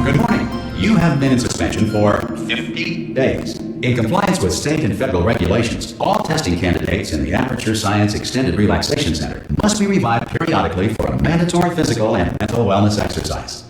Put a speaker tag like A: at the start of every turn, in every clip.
A: Good morning. You have been in suspension for 50 days. In compliance with state and federal regulations, all testing candidates in the Aperture Science Extended Relaxation Center must be revived periodically for a mandatory physical and mental wellness exercise.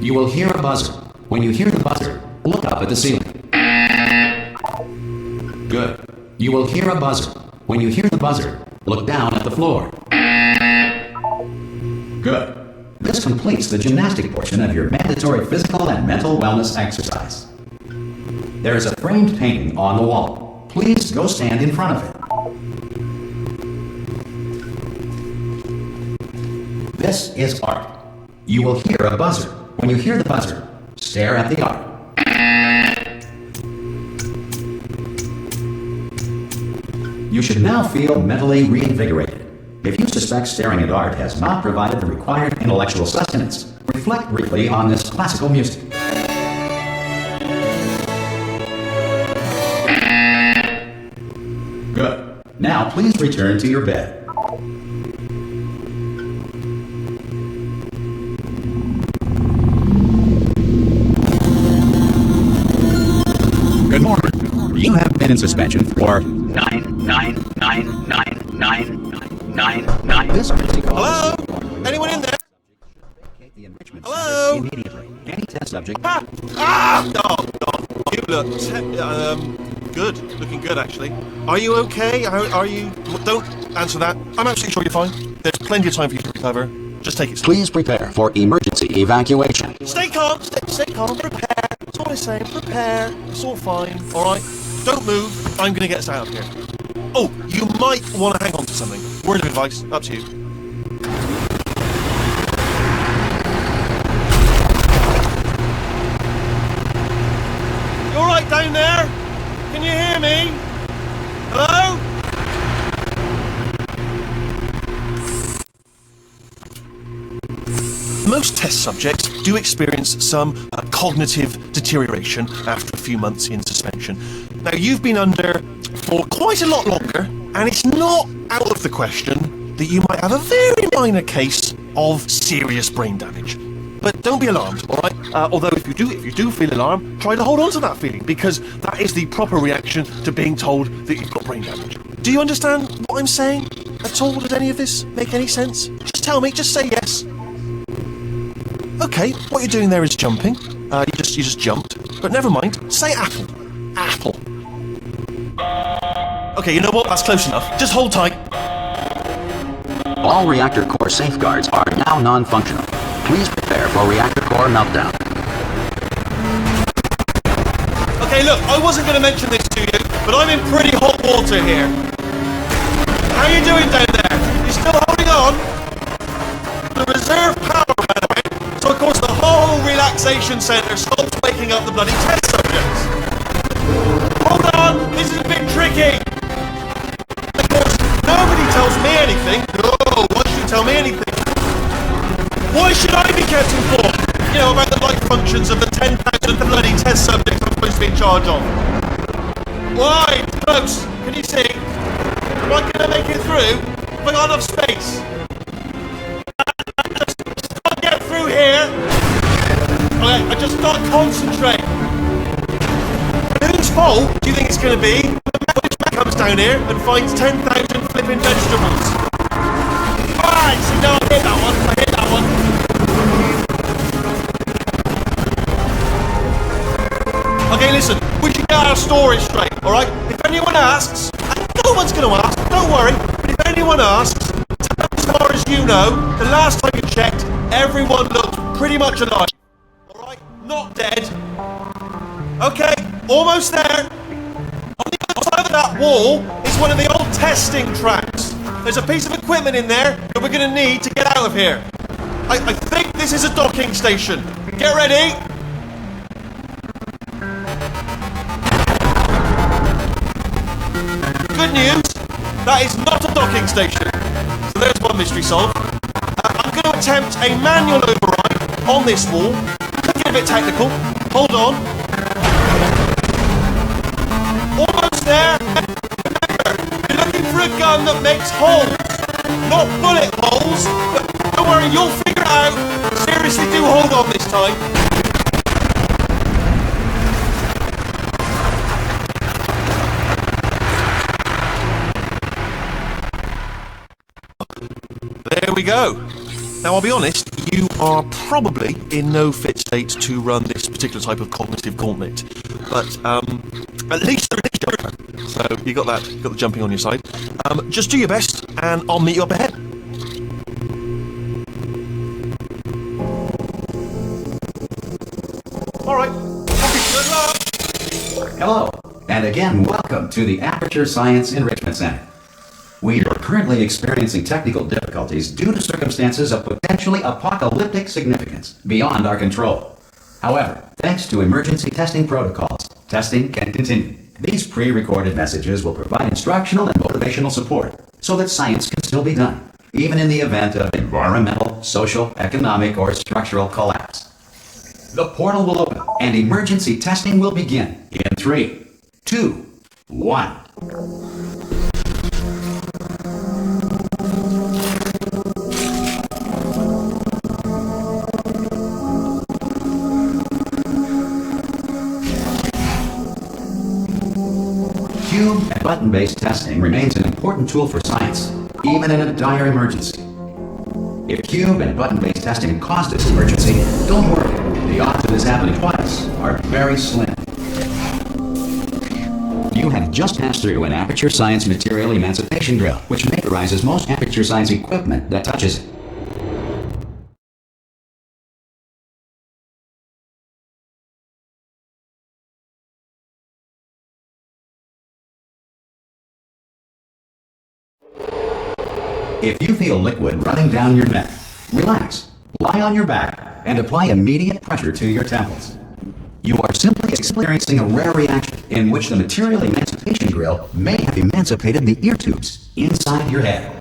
A: You will hear a buzzer. When you hear the buzzer, look up at the ceiling. Good. You will hear a buzzer. When you hear the buzzer, look down at the floor. Good. This completes the gymnastic portion of your mandatory physical and mental wellness exercise. There is a framed painting on the wall. Please go stand in front of it. This is art. You will hear a buzzer. When you hear the buzzer, stare at the art. You should now feel mentally reinvigorated. If you suspect staring at art has not provided the required intellectual sustenance, reflect briefly on this classical music. Good. Now please return to your bed. Good morning. You have been in suspension for 9. This
B: Hello? Anyone in there? Hello?
A: Immediately. Any test subject.
B: No. You look good. Looking good, actually. Are you okay? Are you? Don't answer that. I'm absolutely sure you're fine. There's plenty of time for you to recover. Just take it slow.
A: Please prepare for emergency evacuation.
B: Stay calm. Stay calm. Prepare. That's all I'm saying. Prepare. It's all fine. All right. Don't move. I'm gonna get us out of here. Oh, you might want to hang on to something. Word of advice. Up to you. You all right down there? Can you hear me? Hello? Most test subjects do experience some cognitive deterioration after a few months in suspension. Now, you've been under for quite a lot longer, and it's not out of the question that you might have a very minor case of serious brain damage. But don't be alarmed, all right? Although if you do feel alarmed, try to hold on to that feeling, because that is the proper reaction to being told that you've got brain damage. Do you understand what I'm saying at all? Does any of this make any sense? Just tell me. Just say yes. Okay, what you're doing there is jumping. You just jumped. But never mind. Say apple. Apple. Okay, you know what? That's close enough. Just hold tight.
A: All reactor core safeguards are now non-functional. Please prepare for reactor core meltdown.
B: Okay, look, I wasn't going to mention this to you, but I'm in pretty hot water here. How you doing down there? You still holding on? The reserve power ran out, so of course the whole relaxation centre stops waking up the bloody test subjects. Hold on, this is a bit tricky. Of course, nobody tells me anything. No, why should you tell me anything? Why should I be kept informed? You know, about the life functions of the 10,000 bloody test subjects I'm supposed to be in charge of. Why? Folks, can you see? Am I going to make it through? Have I got enough space? I just can't get through here. Okay, I just can't concentrate. Whose fault do you think it's going to be when this man comes down here and finds 10,000 flipping vegetables? Alright, so now I hit that one. Okay, listen, we should get our story straight, alright? If anyone asks, and no one's going to ask, don't worry, but if anyone asks, as far as you know, the last time you checked, everyone looked pretty much alive. Alright? Not dead. Okay? Almost there. On the outside of that wall is one of the old testing tracks. There's a piece of equipment in there that we're going to need to get out of here. I think this is a docking station. Get ready. Good news, that is not a docking station. So there's one mystery solved. I'm going to attempt a manual override on this wall. Get a bit technical. Hold on. Almost there. Remember, you're looking for a gun that makes holes. Not bullet holes, but don't worry, you'll figure it out. Seriously, do hold on this time. There we go. Now, I'll be honest, you are probably in no fit state to run this particular type of cognitive gauntlet. But at least there is jumper. So you got that, got the jumping on your side. Just do your best, and I'll meet you up ahead. All right. Good luck.
A: Hello, and again, welcome to the Aperture Science Enrichment Center. We are currently experiencing technical difficulties due to circumstances of potentially apocalyptic significance beyond our control. However, thanks to emergency testing protocols, testing can continue. These pre-recorded messages will provide instructional and motivational support so that science can still be done, even in the event of environmental, social, economic, or structural collapse. The portal will open and emergency testing will begin in 3, 2, 1. Cube and button-based testing remains an important tool for science, even in a dire emergency. If cube and button-based testing caused this emergency, don't worry. The odds of this happening twice are very slim. You have just passed through an Aperture Science material emancipation drill, which vaporizes most Aperture Science equipment that touches it. If you feel liquid running down your neck, relax, lie on your back, and apply immediate pressure to your temples. You are simply experiencing a rare reaction in which the material emancipation grill may have emancipated the ear tubes inside your head.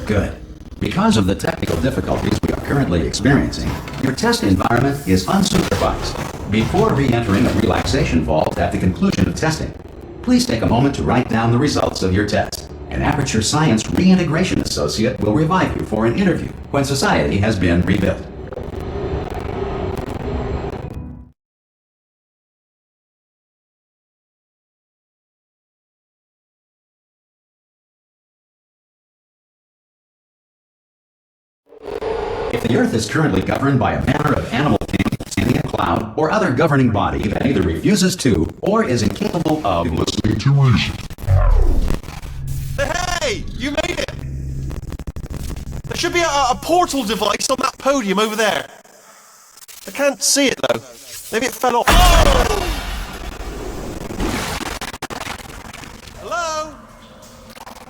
A: Good. Because of the technical difficulties we are currently experiencing, your test environment is unsupervised. Before re-entering a relaxation vault at the conclusion of testing, please take a moment to write down the results of your test. An Aperture Science Reintegration Associate will revive you for an interview when society has been rebuilt. If the Earth is currently governed by a manner of animal king, sentient cloud, or other governing body that either refuses to or is incapable of listening to reason.
B: Hey, you made it! There should be a portal device on that podium over there. I can't see it though. Maybe it fell off. Oh! Hello?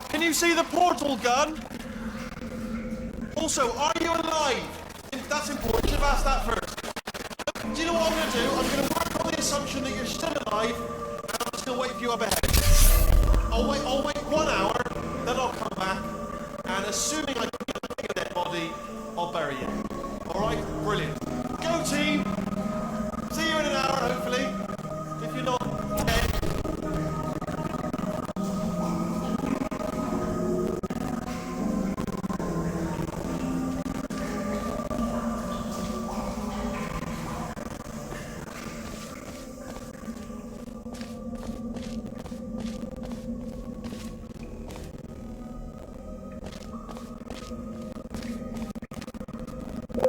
B: Can you see the portal gun? Also, are you alive? That's important. You should have asked that first. Do you know what I'm going to do? I'm going to work on the assumption that you're still alive, and I'm just going to wait for you up ahead. I'll wait 1 hour, then I'll come back, and assuming I can get your dead body, I'll bury you. Alright? Brilliant. Go team! See you in an hour, hopefully. If you're not dead.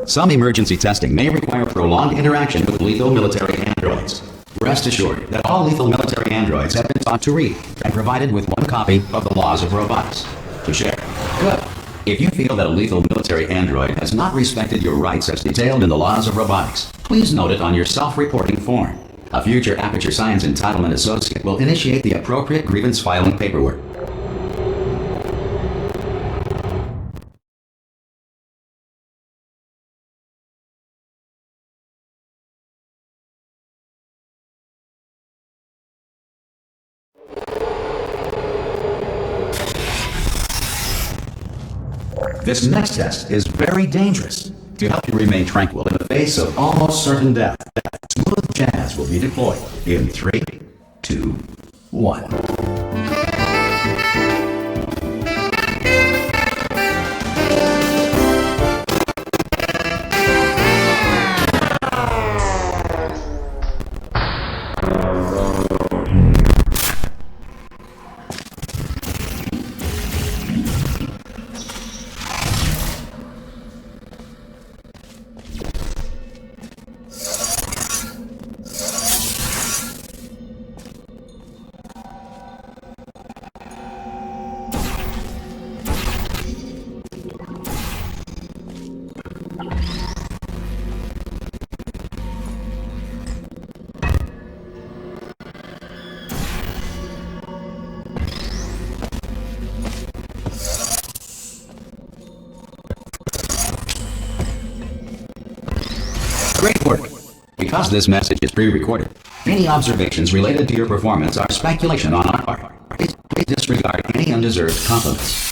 A: Some emergency testing may require prolonged interaction with lethal military androids. Rest assured that all lethal military androids have been taught to read and provided with one copy of the Laws of Robotics to share. Good. If you feel that a lethal military android has not respected your rights as detailed in the Laws of Robotics, please note it on your self-reporting form. A future Aperture Science Entitlement Associate will initiate the appropriate grievance filing paperwork. This next test is very dangerous. To help you remain tranquil in the face of almost certain death, smooth jazz will be deployed in 3, 2, 1. Great work! Because this message is pre-recorded, any observations related to your performance are speculation on our part. Please disregard any undeserved compliments.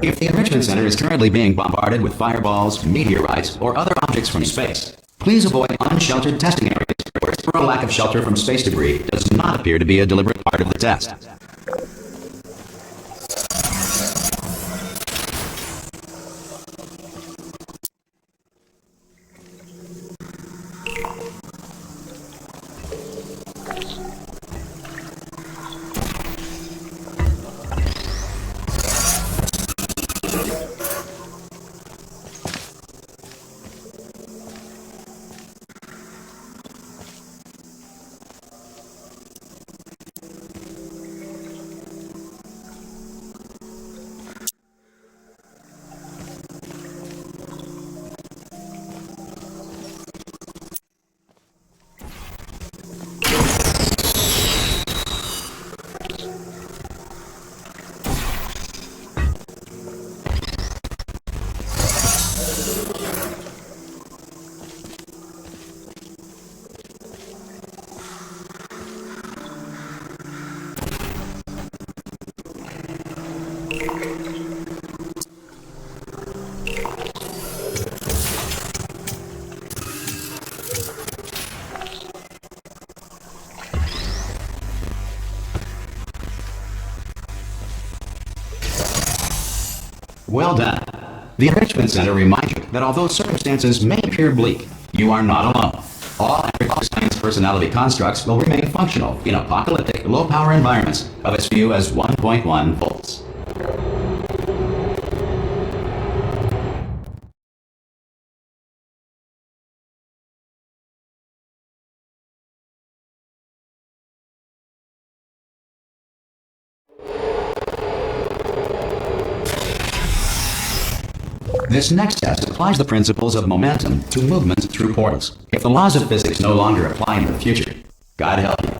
A: If the Enrichment Center is currently being bombarded with fireballs, meteorites, or other objects from space, please avoid unsheltered testing areas where a lack of shelter from space debris does not appear to be a deliberate part of the test. Well done. The Enrichment Center reminds you that although circumstances may appear bleak, you are not alone. All Aperture Science personality constructs will remain functional in apocalyptic, low-power environments of as few as 1.1 volts. This next test applies the principles of momentum to movement through portals. If the laws of physics no longer apply in the future, God help you.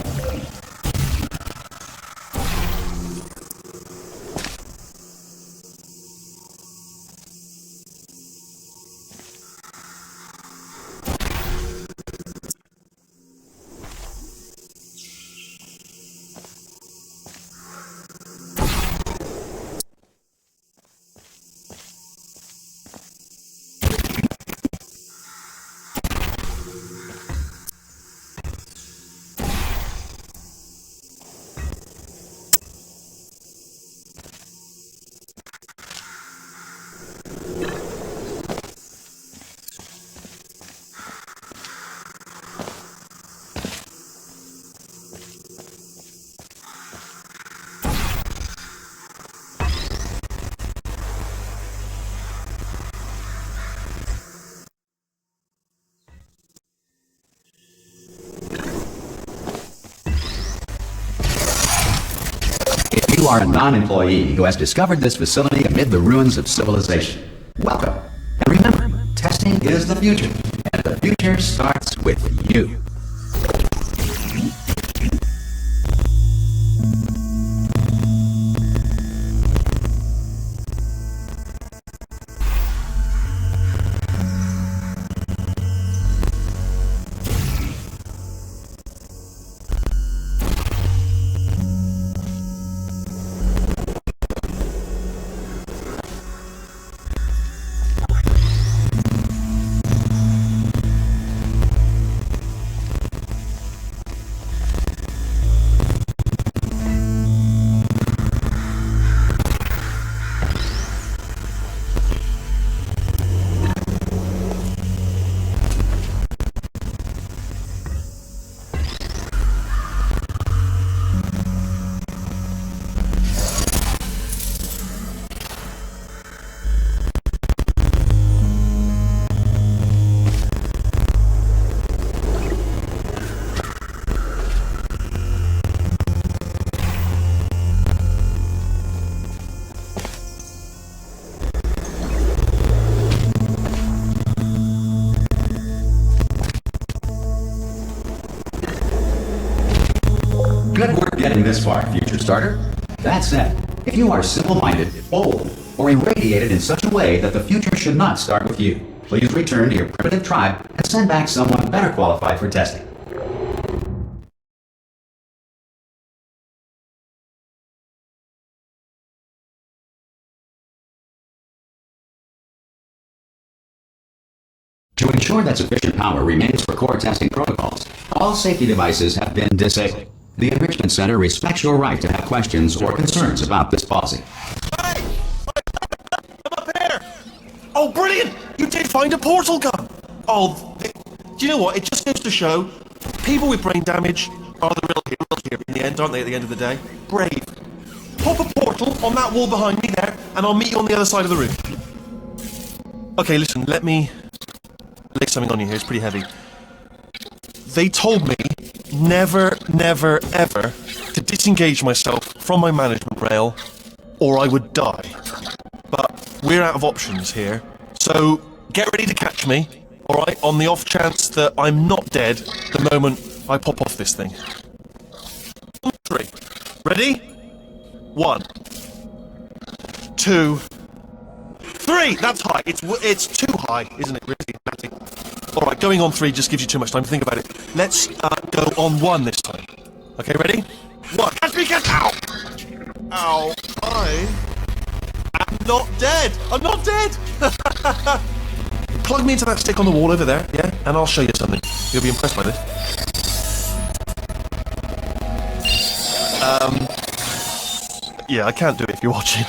A: you are a non-employee who has discovered this facility amid the ruins of civilization. Welcome. And remember, testing is the future, and the future starts with you. Good work getting this far, future starter. That said, if you are simple-minded, old, or irradiated in such a way that the future should not start with you, please return to your primitive tribe and send back someone better qualified for testing. To ensure that sufficient power remains for core testing protocols, all safety devices have been disabled. The Enrichment Center respects your right to have questions or concerns about this policy.
B: Hey! I'm up here! Oh, brilliant! You did find a portal gun! Oh, do you know what? It just goes to show people with brain damage are the real heroes here in the end, aren't they, at the end of the day? Brave. Pop a portal on that wall behind me there, and I'll meet you on the other side of the room. Okay, listen, let me lay something on you here. It's pretty heavy. They told me never, never, ever to disengage myself from my management rail or I would die. But we're out of options here, so get ready to catch me, alright, on the off chance that I'm not dead the moment I pop off this thing. 3. Ready? 1, 2, 3! That's high. It's too high, isn't it, really? Alright, going on 3 just gives you too much time to think about it. Let's go on 1 this time. Okay, ready? 1. Catch me, catch! Ow! Ow. I am not dead! I'm not dead! Plug me into that stick on the wall over there, yeah? And I'll show you something. You'll be impressed by this. Yeah, I can't do it if you're watching.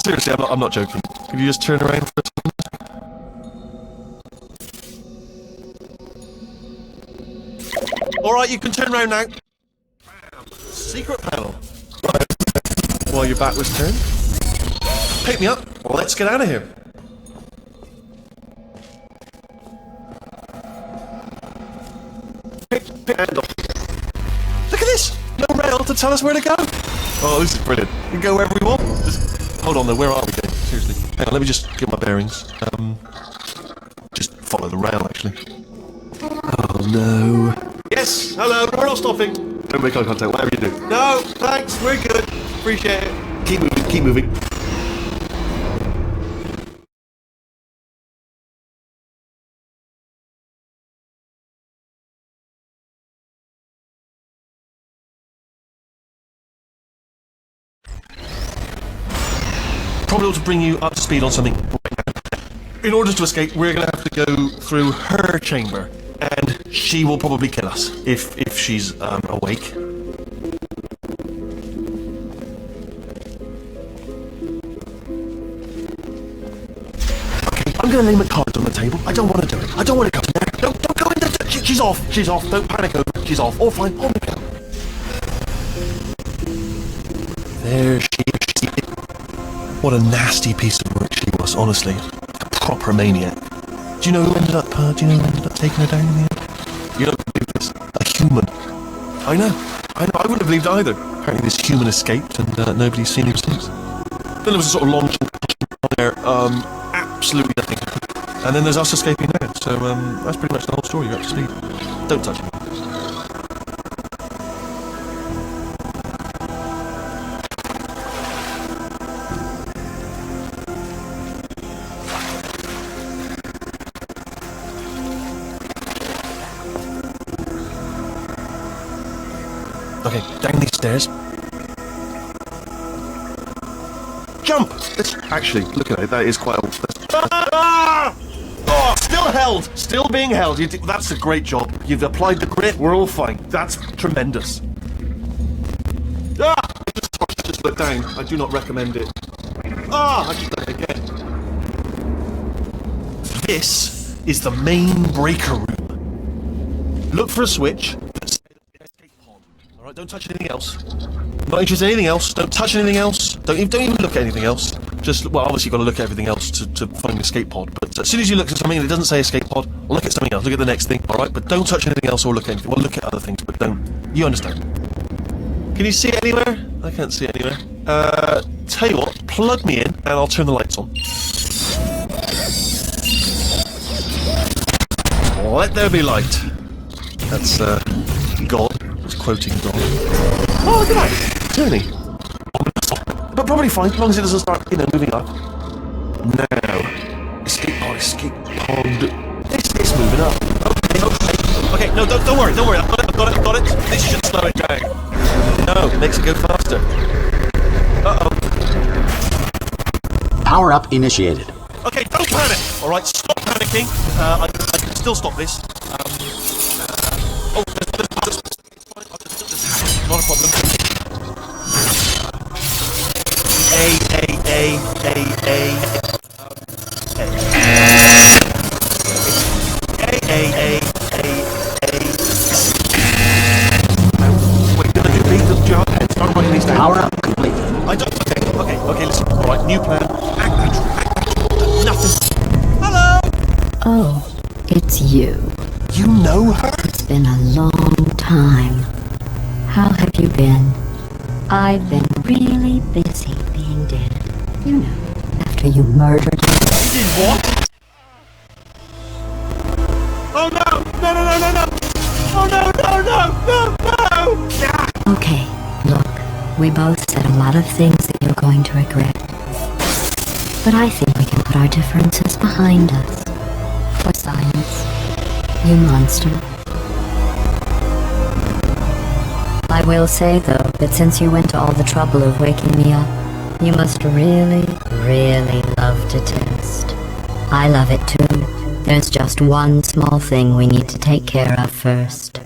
B: Seriously, I'm not joking. Could you just turn around for a second? Alright, you can turn around now. Secret panel. Right. While your back was turned. Pick me up. Well, let's get out of here. Pick hand off. Look at this! No rail to tell us where to go. Oh, this is brilliant. We can go wherever we want. Just, hold on though, where are we going? Seriously. Hang on, let me just get my bearings. Just follow the rail, actually. Oh no. Yes, hello, we're not stopping. Don't make eye contact, whatever you do. No, thanks, we're good. Appreciate it. Keep moving, keep moving. Probably ought to bring you up to speed on something right now. In order to escape, we're going to have to go through her chamber. And she will probably kill us if she's awake. Okay, I'm going to lay my cards on the table. I don't want to do it. I don't want to go in there. Don't go in there. She's off. She's off. Don't panic over it. She's off. All fine. On we go. There she is. What a nasty piece of work she was, honestly. A proper maniac. Do you know who ended up taking her down in the end? You don't believe this. A human. I know. I wouldn't have believed either. apparently this human escaped and nobody's seen him since. Then there was a sort of long there, absolutely nothing. And then there's us escaping there. So that's pretty much the whole story. You're up to speed. Don't touch him. Okay, down these stairs. Jump! Actually, look at it, that is quite old. Oh, still held! Still being held. That's a great job. You've applied the grit, we're all fine. That's tremendous. Just look down. I do not recommend it. I should do it again. This is the main breaker room. Look for a switch. Alright, don't touch anything else. Not interested in anything else. Don't touch anything else. Don't even look at anything else. Just, well, obviously you've got to look at everything else to find the escape pod. But as soon as you look at something and it doesn't say escape pod, or look at something else, look at the next thing, alright? But don't touch anything else or look at anything. Well, look at other things, but don't. You understand. Can you see it anywhere? I can't see it anywhere. Tell you what, plug me in and I'll turn the lights on. Let there be light. That's, God. It's quoting God. Oh, look at that! Turning. But probably fine, as long as it doesn't start, moving up. Now. Escape pod. It's moving up. Okay, no, don't worry. I've got it. This should slow it down. No, it makes it go faster. Uh-oh.
A: Power up initiated.
B: Okay, don't panic! Alright, stop panicking. I can still stop this. There's not a problem. A. Wait, did I do B? Did you start writing these down?
A: Power up complete.
B: I don't. Okay, listen. Alright, new plan. Act natural. Nothing. Hello!
C: Oh, it's you.
B: You know her?
C: It's been a long time. How have you been? I've been really busy being dead. You know, after you murdered me.
B: You did what? Oh no! No! Oh no!
C: Okay, look, we both said a lot of things that you're going to regret. But I think we can put our differences behind us. For science. You monster. I will say, though, that since you went to all the trouble of waking me up, you must really, really love to test. I love it too. There's just one small thing we need to take care of first.